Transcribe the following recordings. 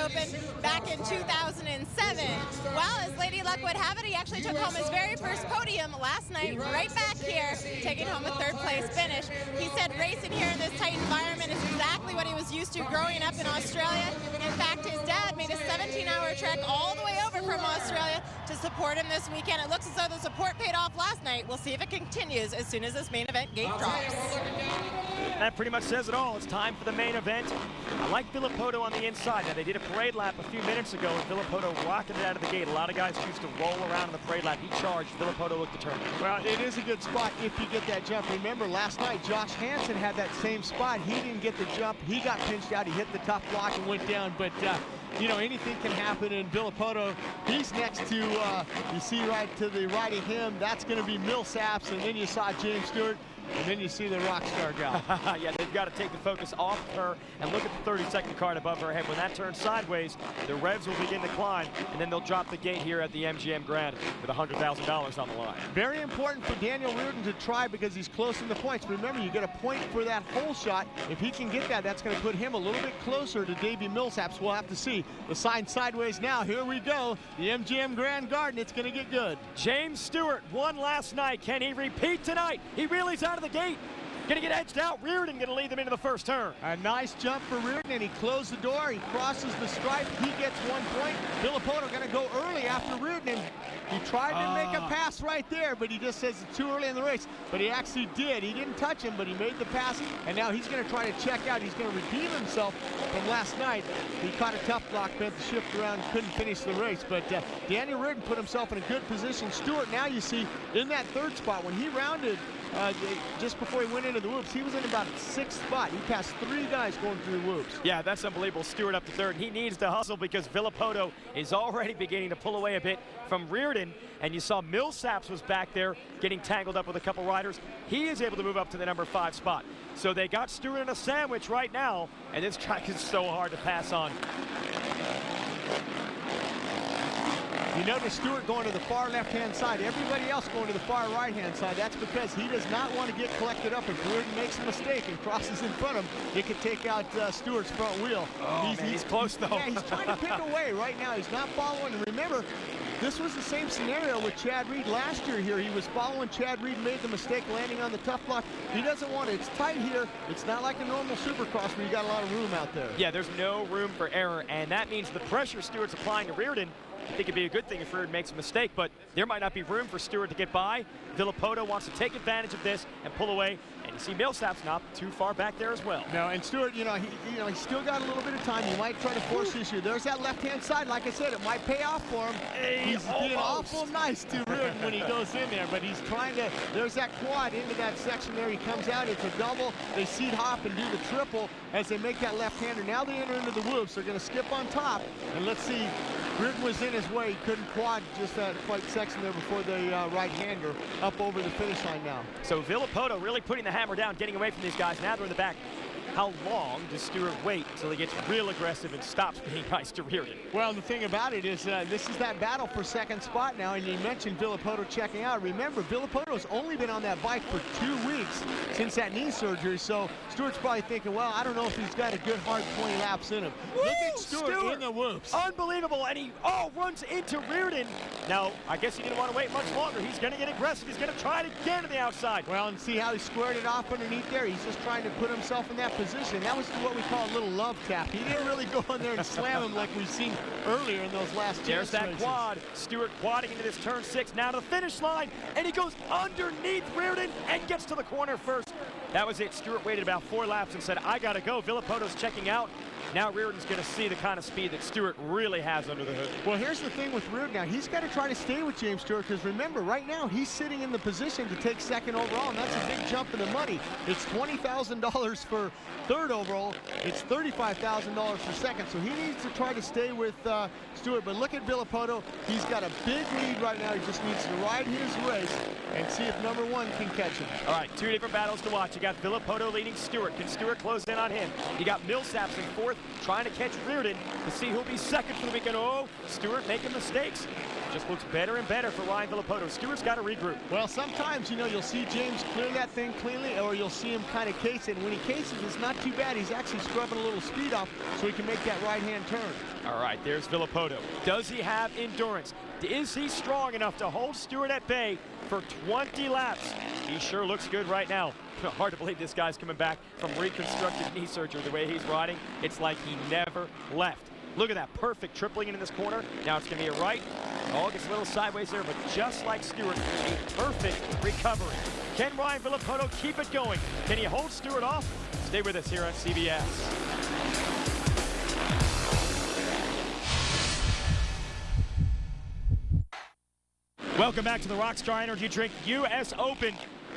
Open back in 2007. Well, as Lady Luck would have it, he actually took home his very first podium last night, right back here, taking home a third-place finish. He said racing here in this tight environment is exactly what he was used to growing up in Australia. In fact, his dad made a 17-hour trek all the way over from Australia to support him this weekend. It looks as though the support paid off last night. We'll see if it continues as soon as this main event gate drops. That pretty much says it all. It's time for the main event. I like Villopoto on the inside. Now, they did a parade lap a few minutes ago, and Villopoto rocketed out of the gate. A lot of guys choose to roll around in the parade lap. He charged. Villopoto looked determined. Well, it is a good spot if you get that jump. Remember, last night, Josh Hansen had that same spot. He didn't get the jump. He got pinched out. He hit the tough block and went down. But, you know, anything can happen in Villopoto. He's next to, you see right to the right of him, that's going to be Millsaps, and then you saw James Stewart. And then you see the rock star gal. Yeah, they've got to take the focus off of her and look at the 30-second card above her head. When that turns sideways, the revs will begin to climb, and then they'll drop the gate here at the MGM Grand with $100,000 on the line. Very important for Daniel Reardon to try because he's close in the points. Remember, you get a point for that hole shot. If he can get that, that's going to put him a little bit closer to Davey Millsaps. We'll have to see. The sign sideways now. Here we go. The MGM Grand Garden. It's going to get good. James Stewart won last night. Can he repeat tonight? He wheelies out of the gate. Gonna get edged out. Reardon gonna lead them into the first turn. A nice jump for Reardon, and he closed the door. He crosses the stripe. He gets 1 point. Villopoto gonna go early after Reardon, and he tried to make a pass right there, but he just says it's too early in the race. But he actually did. He didn't touch him, but he made the pass, and now he's gonna try to check out. He's gonna redeem himself from last night. He caught a tough block, bent the shift around, couldn't finish the race. But Daniel Reardon put himself in a good position. Stewart, now you see, in that third spot, when he rounded just before he went into the whoops, he was in about 6th spot. He passed 3 guys going through the whoops. Yeah, that's unbelievable. Stewart up to 3rd. He needs to hustle because Villopoto is already beginning to pull away a bit from Reardon. And you saw Millsaps was back there getting tangled up with a couple riders. He is able to move up to the number 5 spot. So they got Stewart in a sandwich right now, and this track is so hard to pass on. You notice Stewart going to the far left-hand side. Everybody else going to the far right-hand side. That's because he does not want to get collected up. If Reardon makes a mistake and crosses in front of him, it could take out Stewart's front wheel. Oh, he's close, though. Yeah, he's trying to pick away right now. He's not following. Remember, this was the same scenario with Chad Reed last year here. He was following Chad Reed, made the mistake landing on the tough block. He doesn't want it. It's tight here. It's not like a normal Supercross where you got a lot of room out there. Yeah, there's no room for error, and that means the pressure Stewart's applying to Reardon, I think it'd be a good thing if Reardon makes a mistake, but there might not be room for Stewart to get by. Villopoto wants to take advantage of this and pull away, and you see Millsaps not too far back there as well. No, and Stewart, he's still got a little bit of time. He might try to force the issue. There's that left-hand side. Like I said, it might pay off for him. He's being awful nice to Reardon when he goes in there, but he's trying to. There's that quad into that section there. He comes out. It's a double. They seat hop and do the triple as they make that left-hander. Now they enter into the whoops. They're going to skip on top, and let's see. Reardon was in his way. He couldn't quad just that quite section there before the right-hander up over the finish line now. So Villopoto really putting the hammer down, getting away from these guys. Now they're in the back. How long does Stewart wait until he gets real aggressive and stops being nice to Reardon? Well, the thing about it is this is that battle for 2nd spot now, and you mentioned Villopoto checking out. Remember, Villopoto's only been on that bike for 2 weeks since that knee surgery, so Stewart's probably thinking, well, I don't know if he's got a good hard 20 laps in him. Woo! Look at Stewart in the whoops. Unbelievable, and he runs into Reardon. Now, I guess he didn't want to wait much longer. He's going to get aggressive. He's going to try it again to the outside. Well, and see how he squared it off underneath there. He's just trying to put himself in that position. That was what we call a little love tap. He didn't really go in there and slam him like we've seen earlier in those last There's that races. quad. Stewart quadding into this turn 6, now to the finish line, and he goes underneath Reardon and gets to the corner first. That was it. Stewart waited about 4 laps and said, I got to go. Villopoto's checking out. Now Reardon's going to see the kind of speed that Stewart really has under the hood. Well, here's the thing with Reardon now. He's got to try to stay with James Stewart because remember, right now, he's sitting in the position to take 2nd overall, and that's a big jump in the money. It's $20,000 for 3rd overall. It's $35,000 for 2nd, so he needs to try to stay with Stewart. But look at Villopoto. He's got a big lead right now. He just needs to ride his race and see if number 1 can catch him. All right, 2 different battles to watch. You got Villopoto leading Stewart. Can Stewart close in on him? You got Millsaps in 4th trying to catch Reardon to see who'll be second for the weekend. Oh, Stewart making mistakes. Just looks better and better for Ryan Villopoto. Stewart's got to regroup. Well, sometimes, you know, you'll see James clear that thing cleanly, or you'll see him kind of case it. And when he cases, it's not too bad. He's actually scrubbing a little speed off so he can make that right-hand turn. All right, there's Villopoto. Does he have endurance? Is he strong enough to hold Stewart at bay for 20 laps? He sure looks good right now. Hard to believe this guy's coming back from reconstructive knee surgery. The way he's riding, it's like he never left. Look at that, perfect tripling into this corner. Now it's going to be a right. Oh, gets a little sideways there, but just like Stewart, a perfect recovery. Can Ryan Villopoto keep it going? Can he hold Stewart off? Stay with us here on CBS. Welcome back to the Rockstar Energy Drink US Open.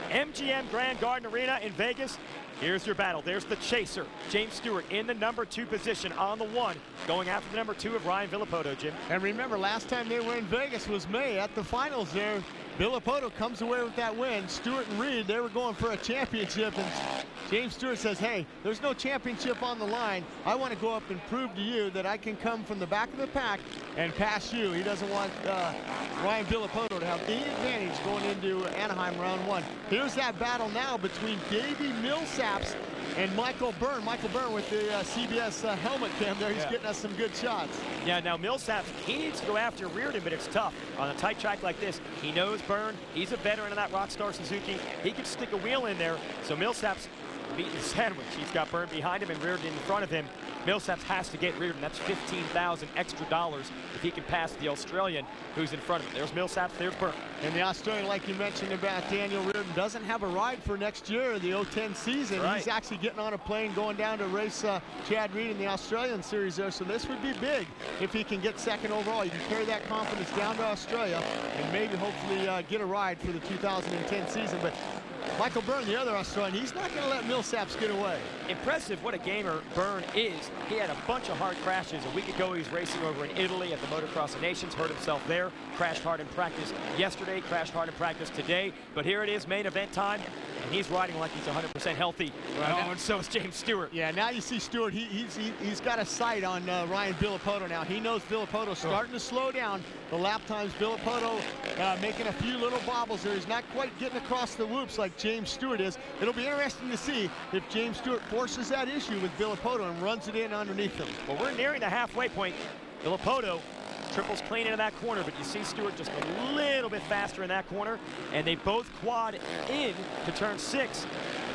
MGM Grand Garden Arena in Vegas. Here's your battle. There's the chaser, James Stewart, in the number 2 position on the 1, going after the number 2 of Ryan Villopoto, Jim. And remember, last time they were in Vegas was May at the finals there. Villopoto comes away with that win. Stewart and Reed, they were going for a championship, and James Stewart says, hey, there's no championship on the line. I want to go up and prove to you that I can come from the back of the pack and pass you. He doesn't want Ryan Villopoto to have any advantage going into Anaheim round 1. Here's that battle now between Davey Millsaps and Michael Byrne. Michael Byrne with the CBS helmet cam there. He's getting us some good shots. Yeah, now Millsaps, he needs to go after Reardon, but it's tough. On a tight track like this, he knows Byrne. He's a veteran of that Rockstar Suzuki. He can stick a wheel in there. So Millsaps beating the sandwich. He's got Byrne behind him and Reardon in front of him. Millsaps has to get Reardon. That's $15,000 extra if he can pass the Australian who's in front of him. There's Millsaps, there's Byrne. And the Australian, like you mentioned about Daniel Reardon, doesn't have a ride for next year, the 010 season. Right. He's actually getting on a plane going down to race Chad Reed in the Australian series there. So this would be big if he can get second overall. He can carry that confidence down to Australia and maybe hopefully get a ride for the 2010 season. But Michael Byrne, the other Australian, he's not going to let Millsaps get away. Impressive what a gamer Byrne is. He had a bunch of hard crashes. A week ago, he was racing over in Italy at the Motocross of Nations, hurt himself there, crashed hard in practice yesterday, crashed hard in practice today. But here it is, main event time, and he's riding like he's 100% healthy. Right. And so is James Stewart. Yeah, now you see Stewart, he's got a sight on Ryan Villopoto now. He knows Villopoto's starting to slow down. The lap times, Villopoto making a few little bobbles there. He's not quite getting across the whoops like James Stewart is. It'll be interesting to see if James Stewart forces that issue with Villopoto and runs it in underneath him. Well, we're nearing the halfway point. Villopoto triples clean into that corner, but you see Stewart just a little bit faster in that corner, and they both quad in to turn 6.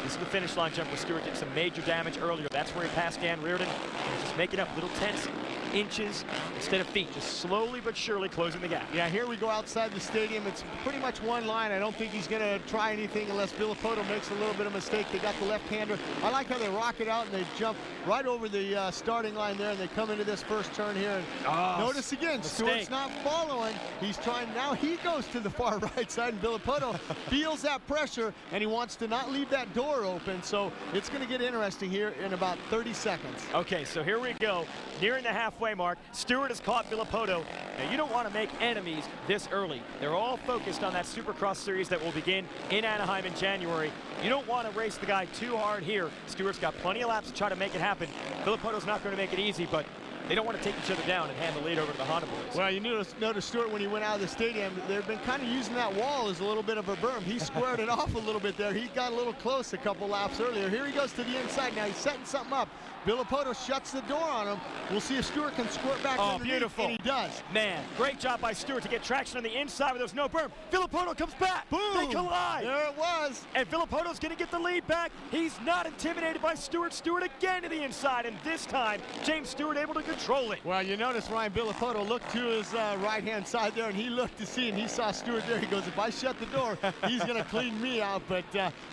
This is the finish line jump where Stewart did some major damage earlier. That's where he passed Dan Reardon. He's just making up little tenths, inches instead of feet, just slowly but surely closing the gap. Yeah, here we go outside the stadium. It's pretty much one line. I don't think he's going to try anything unless Villopoto makes a little bit of mistake. They got the left-hander. I like how they rock it out and they jump right over the starting line there, and they come into this first turn here. And notice again, mistake. Stewart's not following. He's trying. Now he goes to the far right side, and Villopoto feels that pressure, and he wants to not leave that door open. So it's going to get interesting here in about 30 seconds. Okay, so here we go. Nearing the halfway mark. Stewart has caught Villopoto. Now, you don't want to make enemies this early. They're all focused on that Supercross series that will begin in Anaheim in January. You don't want to race the guy too hard here. Stewart's got plenty of laps to try to make it happen. Villopoto's not going to make it easy, but they don't want to take each other down and hand the lead over to the Honda boys. Well, you notice Stewart, when he went out of the stadium, they've been kind of using that wall as a little bit of a berm. He squared it off a little bit there. He got a little close a couple laps earlier. Here he goes to the inside. Now he's setting something up. Villopoto shuts the door on him. We'll see if Stewart can squirt back underneath, beautiful. And he does. Man, great job by Stewart to get traction on the inside where there's no berm. Villopoto comes back. Boom. They collide. There it was. And Villopoto's going to get the lead back. He's not intimidated by Stewart. Stewart again to the inside, and this time, James Stewart able to control it. Well, you notice Ryan Villopoto looked to his right-hand side there, and he looked to see, and he saw Stewart there. He goes, if I shut the door, he's going to clean me out. But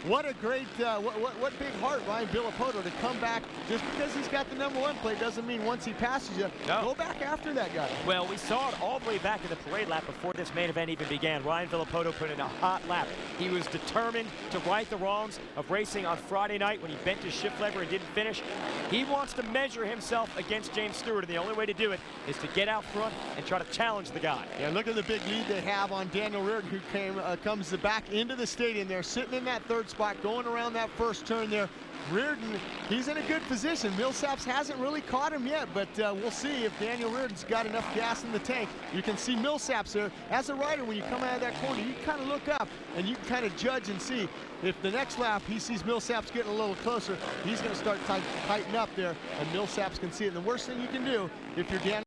what a great, what big heart Ryan Villopoto to come back. Just because he's got the number 1 plate doesn't mean once he passes you, go back after that guy. Well, we saw it all the way back in the parade lap before this main event even began. Ryan Villopoto put in a hot lap. He was determined to right the wrongs of racing on Friday night when he bent his shift lever and didn't finish. He wants to measure himself against James Stewart, and the only way to do it is to get out front and try to challenge the guy. Yeah, look at the big lead they have on Daniel Reardon, who comes back into the stadium there, sitting in that 3rd spot, going around that first turn there. Reardon, he's in a good position. Millsaps hasn't really caught him yet, but we'll see if Daniel Reardon's got enough gas in the tank. You can see Millsaps there. As a rider, when you come out of that corner, you kind of look up and you can kind of judge and see if the next lap he sees Millsaps getting a little closer, he's going to start tighten up there, and Millsaps can see it. And the worst thing you can do if you're Daniel